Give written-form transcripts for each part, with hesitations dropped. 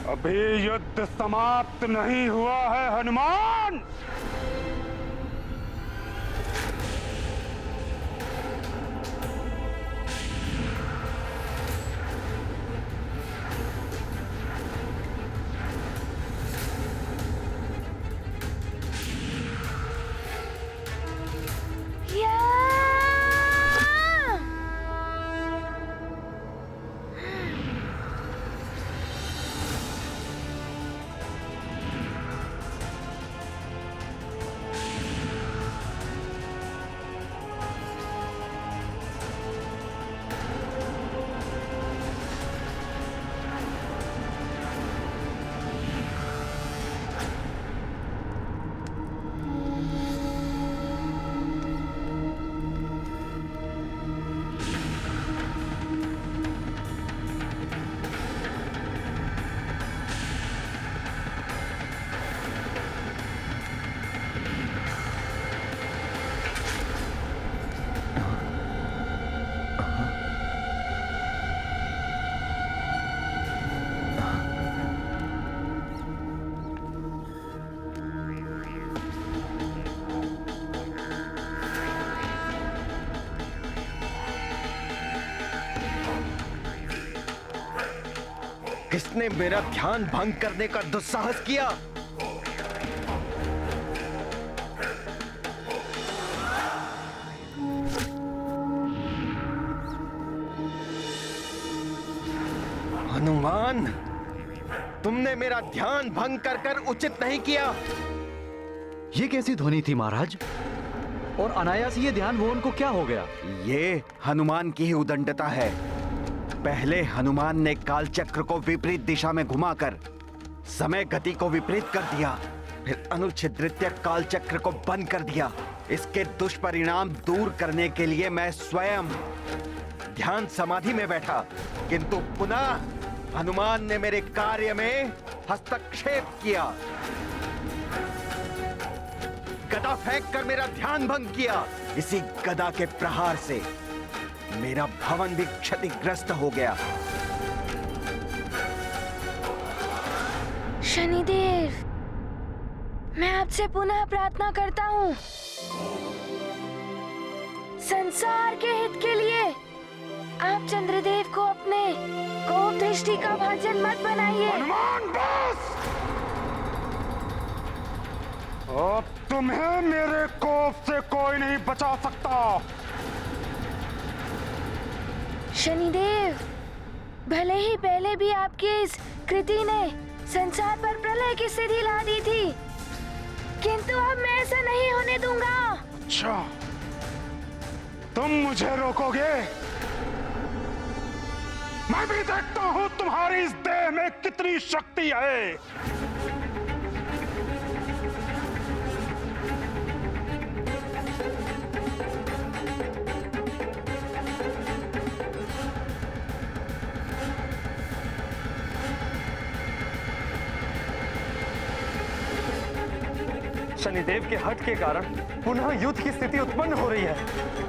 अभी युद्ध समाप्त नहीं हुआ है हनुमान। किसने मेरा ध्यान भंग करने का दुस्साहस किया? हनुमान, तुमने मेरा ध्यान भंग कर कर उचित नहीं किया। ये कैसी ध्वनि थी महाराज? और अनायास ये ध्यान वो उनको क्या हो गया? ये हनुमान की ही उदंडता है। पहले हनुमान ने कालचक्र को विपरीत दिशा में घुमाकर समय गति को विपरीत कर दिया, फिर अनुच्छिद्रित्य कालचक्र को बंद कर दिया। इसके दुष्परिणाम दूर करने के लिए मैं स्वयं ध्यान समाधि में बैठा, किंतु पुनः हनुमान ने मेरे कार्य में हस्तक्षेप किया। गदा फेंक कर मेरा ध्यान भंग किया। इसी गदा के प्रहार से मेरा भवन भी क्षतिग्रस्त हो गया। शनिदेव, मैं आपसे पुनः प्रार्थना करता हूँ, संसार के हित के लिए आप चंद्रदेव को अपने कोप दृष्टि का भाजन मत बनाइए। हनुमान बस! अब तुम्हें मेरे कोप से कोई नहीं बचा सकता। शनिदेव, भले ही पहले भी आपकी इस कृति ने संसार पर प्रलय की स्थिति ला दी थी, किंतु अब मैं ऐसा नहीं होने दूंगा। अच्छा, तुम मुझे रोकोगे? मैं भी देखता हूँ तुम्हारी इस देह में कितनी शक्ति है। शनिदेव के हट के कारण पुनः युद्ध की स्थिति उत्पन्न हो रही है।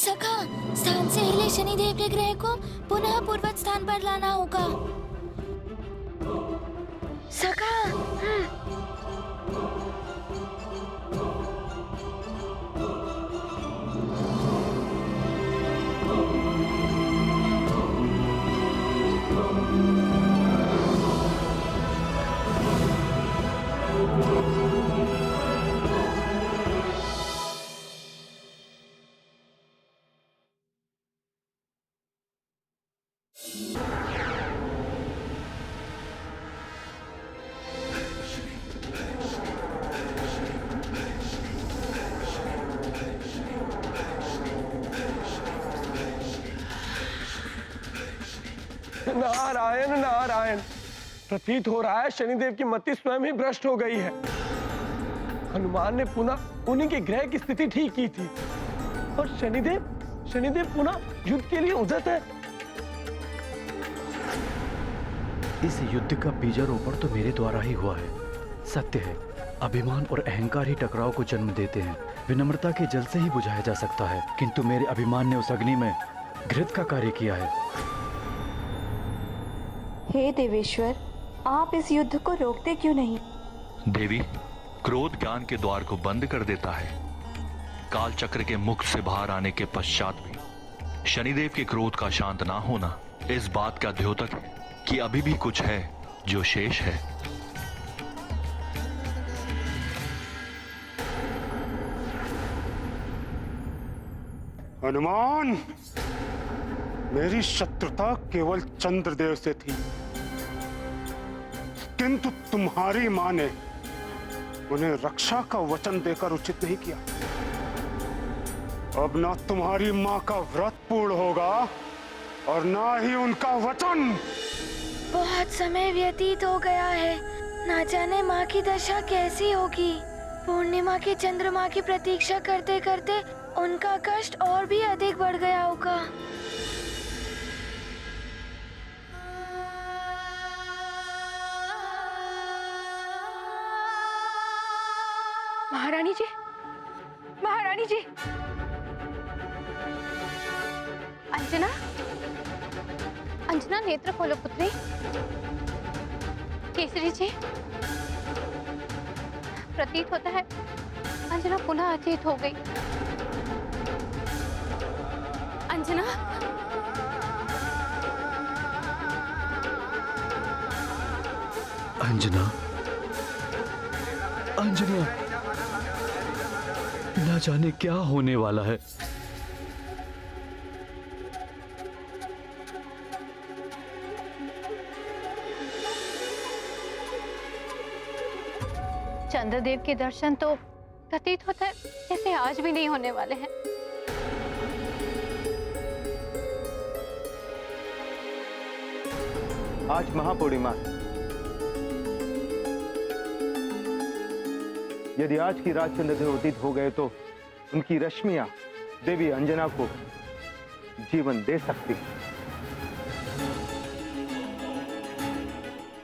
सखा, स्थान से हिले शनिदेव के ग्रह को पुनः पूर्वज स्थान पर लाना होगा। सखा, नारायण नारायण, प्रतीत हो रहा है शनिदेव की मति स्वयं ही भ्रष्ट हो गई है। हनुमान ने पुनः उन्हीं के ग्रह की स्थिति ठीक की थी और शनिदेव पुनः युद्ध के लिए उद्यत है। इस युद्ध का बीजारोपण तो मेरे द्वारा ही हुआ है। सत्य है, अभिमान और अहंकार ही टकराव को जन्म देते हैं। विनम्रता के जल से ही बुझाया जा सकता है, किंतु मेरे अभिमान ने उस अग्नि में घृत का कार्य किया है। हे देवेश्वर, आप इस युद्ध को रोकते क्यों नहीं? देवी, क्रोध ज्ञान के द्वार को बंद कर देता है। काल चक्र के मुख से बाहर आने के पश्चात भी शनिदेव के क्रोध का शांत ना होना इस बात का द्योतक है कि अभी भी कुछ है जो शेष है। हनुमान, मेरी शत्रुता केवल चंद्रदेव से थी, किंतु तुम्हारी मां ने उन्हें रक्षा का वचन देकर उचित नहीं किया। अब ना तुम्हारी मां का व्रत पूर्ण होगा और ना ही उनका वचन। बहुत समय व्यतीत हो गया है, ना जाने माँ की दशा कैसी होगी। पूर्णिमा के चंद्रमा की प्रतीक्षा करते करते उनका कष्ट और भी अधिक बढ़ गया होगा। महारानी जी, महारानी जी, अंजना, अंजना नेत्र खोलो पुत्री। केसरी जी, प्रतीत होता है अंजना पुनः अचेत हो गई। अंजना, अंजना, अंजना, ना जाने क्या होने वाला है। चंद्रदेव के दर्शन तो प्रतीत होता है जैसे आज भी नहीं होने वाले हैं। आज महापूर्णिमा, यदि आज की रात चंद्रदेव उदित हो गए तो उनकी रश्मियां देवी अंजना को जीवन दे सकती है,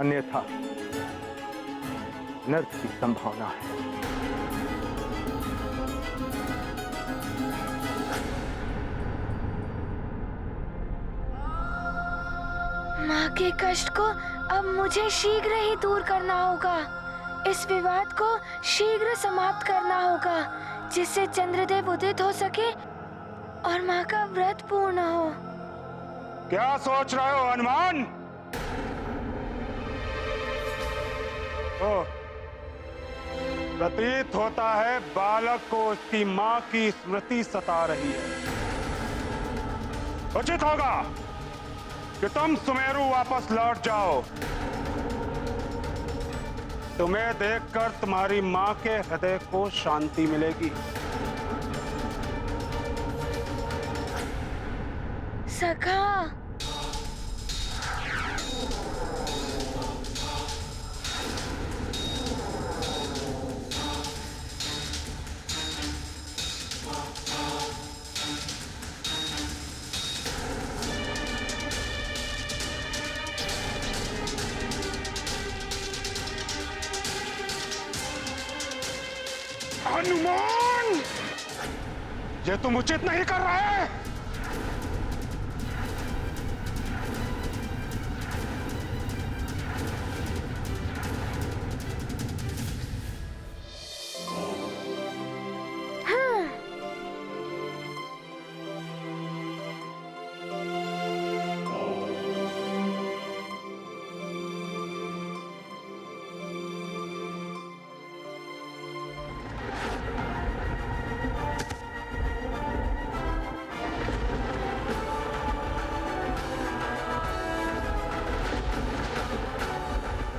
अन्यथा नर्क की संभावना है। माँ के कष्ट को अब मुझे शीघ्र ही दूर करना होगा। इस विवाद को शीघ्र समाप्त करना होगा, जिससे चंद्रदेव उदित हो सके और माँ का व्रत पूर्ण हो। क्या सोच रहे हो हनुमान? प्रतीत होता है बालक को उसकी माँ की स्मृति सता रही है। उचित होगा कि तुम सुमेरु वापस लौट जाओ। तुम्हें देखकर तुम्हारी माँ के हृदय को शांति मिलेगी। सखा, हनुमान, ये तुम उचित नहीं कर रहे।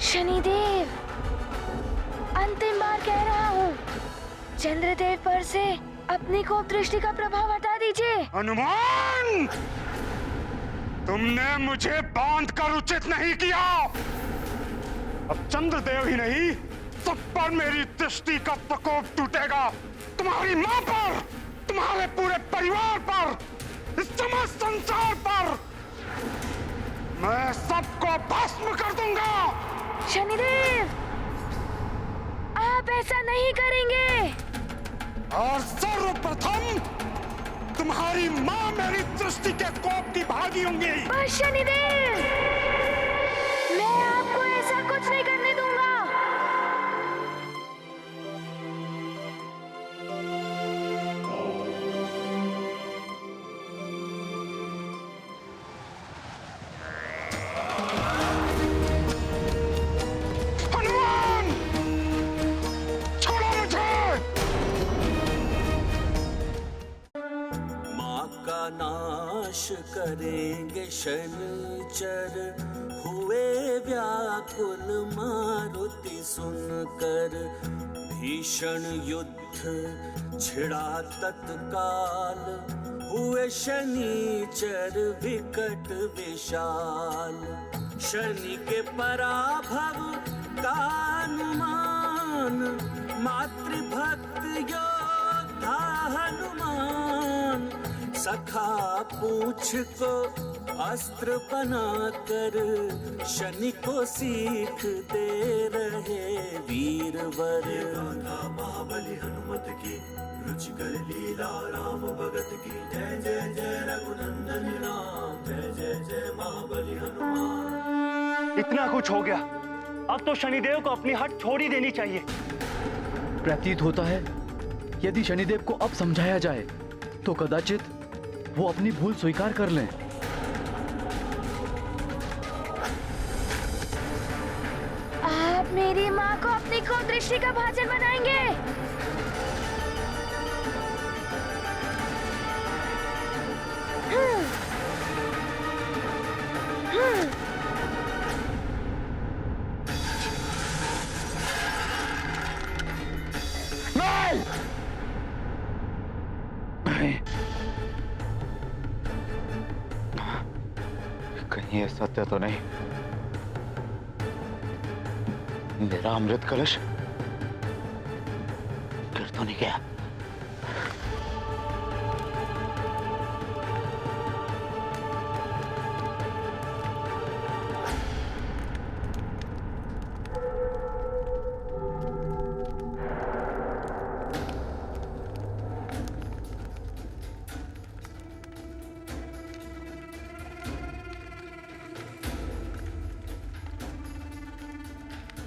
शनिदेव, अंतिम बार कह रहा हूँ, चंद्रदेव पर से अपनी कोप दृष्टि का प्रभाव हटा दीजिए। हनुमान, तुमने मुझे बांध कर उचित नहीं किया। अब चंद्रदेव ही नहीं, सब पर मेरी दृष्टि का प्रकोप टूटेगा। तुम्हारी मां पर, तुम्हारे पूरे परिवार पर, इस समस्त संसार पर मैं सबको भस्म कर दूंगा। शनिदेव, आप ऐसा नहीं करेंगे। और सर्वप्रथम तुम्हारी मां मेरी दृष्टि के कोप की भागी होंगी। बस शनिदेव, मैं आपको ऐसा कुछ नहीं करने दूंगा। हनुमान, छोड़ो मुझे। माँ का नाश करेंगे शनिचर, हुए व्याकुल मारुति सुनकर। भीषण युद्ध छिड़ा तत्काल, हुए शनिचर विकट विशाल। शनि के पराभव का अनुमान, मातृभक्त योद्धा हनुमान। सखा पूछ को अस्त्र बनाकर, शनि को सीख दे रहे वीरवर। महाबली हनुमत की, रुचिकर लीला राम भगत की। जय जय जय रघुनंदन राम, जय जय जय महाबली हनुमान। इतना कुछ हो गया, अब तो शनिदेव को अपनी हट छोड़ ही देनी चाहिए। प्रतीत होता है यदि शनिदेव को अब समझाया जाए तो कदाचित वो अपनी भूल स्वीकार कर लें। आप मेरी माँ को अपनी कोप दृष्टि का भाजन बनाएंगे। कहीं ये सत्य तो नहीं? मेरा अमृत कलश गिर तो नहीं गया?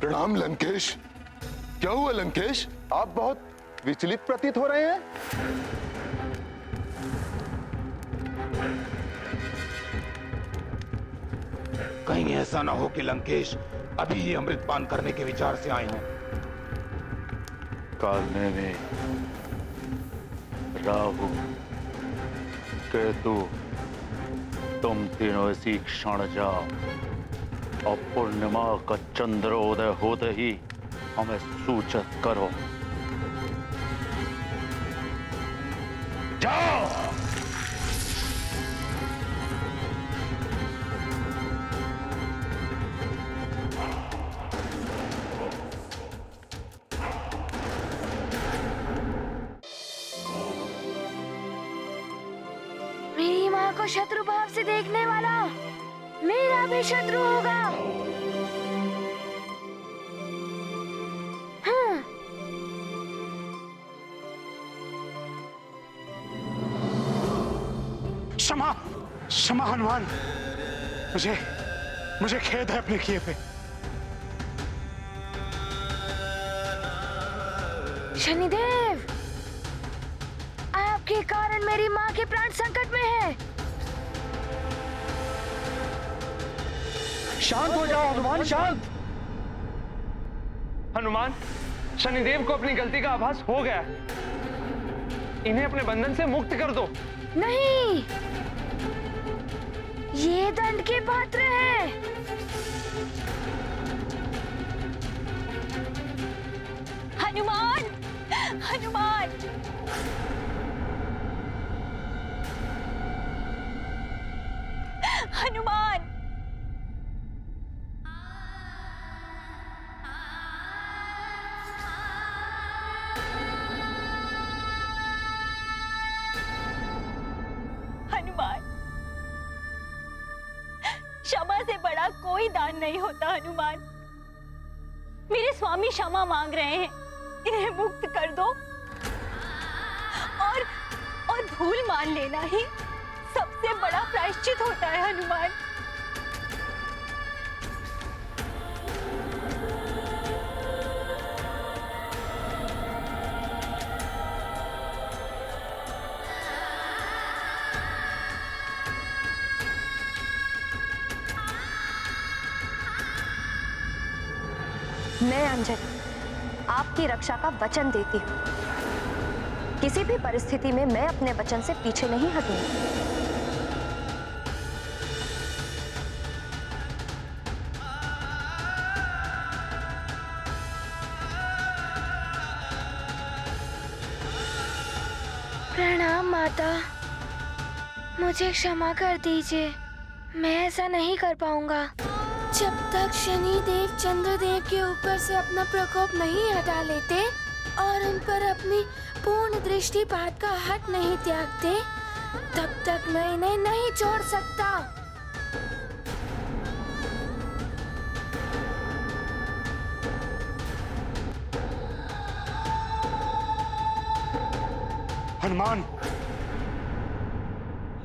प्रणाम लंकेश। क्या हुआ लंकेश, आप बहुत विचलित प्रतीत हो रहे हैं। कहीं ऐसा ना हो कि लंकेश अभी ही अमृतपान करने के विचार से आए हों। कालने में राहु, केतु, तुम तीनों इसी क्षण जाओ और पूर्णिमा का चंद्रोदय होते ही हमें सूचित करो। जाओ। मेरी माँ को शत्रु भाव से देखने वाला मेरा भी शत्रु होगा। क्षमा हनुमान, मुझे खेद है अपने किए पे। शनिदेव, आपके कारण मेरी माँ के प्राण संकट में है। शांत हो जाओ हनुमान, शांत। हनुमान, शनिदेव को अपनी गलती का आभास हो गया है। इन्हें अपने बंधन से मुक्त कर दो। नहीं, ये दंड के पात्र हैं। हनुमान, हनुमान, हनुमान, हनुमान, क्षमा से बड़ा कोई दान नहीं होता। हनुमान, मेरे स्वामी क्षमा मांग रहे हैं, इन्हें मुक्त कर दो। और भूल मान लेना ही सबसे बड़ा प्रायश्चित होता है। हनुमान, मैं अंजलि आपकी रक्षा का वचन देती हूँ। किसी भी परिस्थिति में मैं अपने वचन से पीछे नहीं हटूंगी। प्रणाम माता, मुझे क्षमा कर दीजिए, मैं ऐसा नहीं कर पाऊंगा। जब तक शनिदेव चंद्रदेव के ऊपर से अपना प्रकोप नहीं हटा लेते और उन पर अपनी पूर्ण दृष्टिपात का हट नहीं त्यागते, तब तक मैं इन्हें नहीं छोड़ सकता। हनुमान,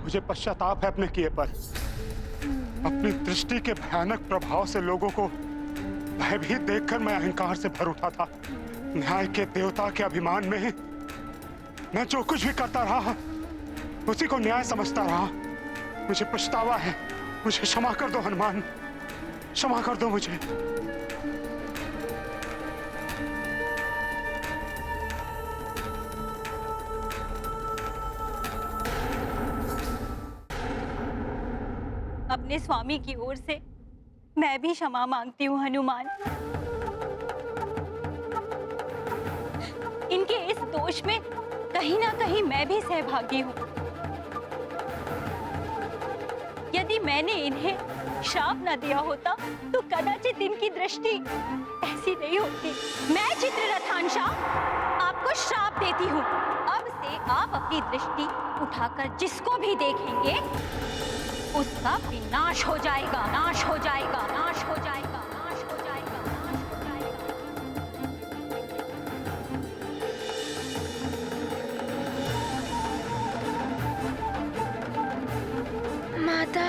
मुझे पश्चाताप है अपने किए पर। अपनी दृष्टि के भयानक प्रभाव से लोगों को भयभीत देखकर मैं अहंकार से भर उठा था। न्याय के देवता के अभिमान में मैं जो कुछ भी करता रहा उसी को न्याय समझता रहा। मुझे पछतावा है, मुझे क्षमा कर दो हनुमान, क्षमा कर दो मुझे। अपने स्वामी की ओर से मैं भी क्षमा मांगती हूँ। हनुमान, इनके इस दोष में कहीं ना कहीं मैं भी सहभागी हूँ। यदि मैंने इन्हें श्राप न दिया होता तो कदाचित इनकी दृष्टि ऐसी नहीं होती। मैं चित्ररथांशा आपको श्राप देती हूँ। अब से आप अपनी दृष्टि उठाकर जिसको भी देखेंगे उसका विनाश हो जाएगा, नाश हो जाएगा, नाश हो जाएगा, नाश हो जाएगा, नाश हो जाएगा। माता,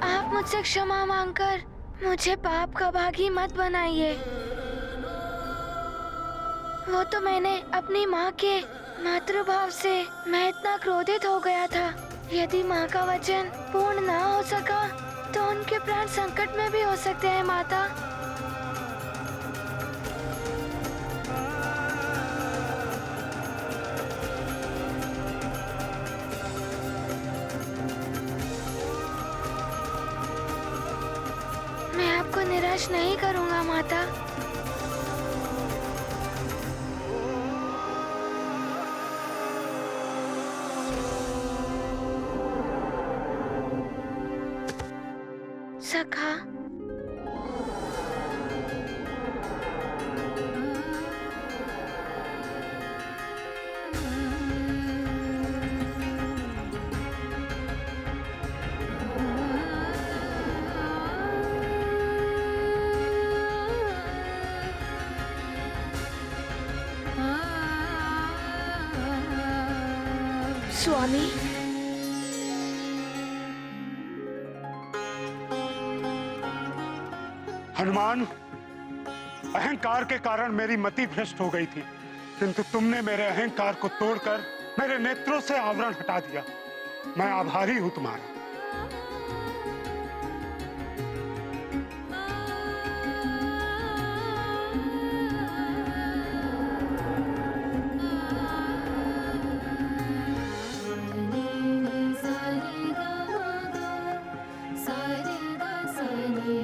आप मुझसे क्षमा मांगकर मुझे पाप का भागी मत बनाइए। वो तो मैंने अपनी माँ के मातृभाव से मैं इतना क्रोधित हो गया था। यदि माँ का वचन पूर्ण ना हो सका तो उनके प्राण संकट में भी हो सकते हैं। माता, मैं आपको निराश नहीं करूँगा माता। सखा, स्वामी, हनुमान, अहंकार के कारण मेरी मति भ्रष्ट हो गई थी, किंतु तुमने मेरे अहंकार को तोड़कर मेरे नेत्रों से आवरण हटा दिया। मैं आभारी हूं तुम्हारा। सारे गा मा गा, सारे गा सारे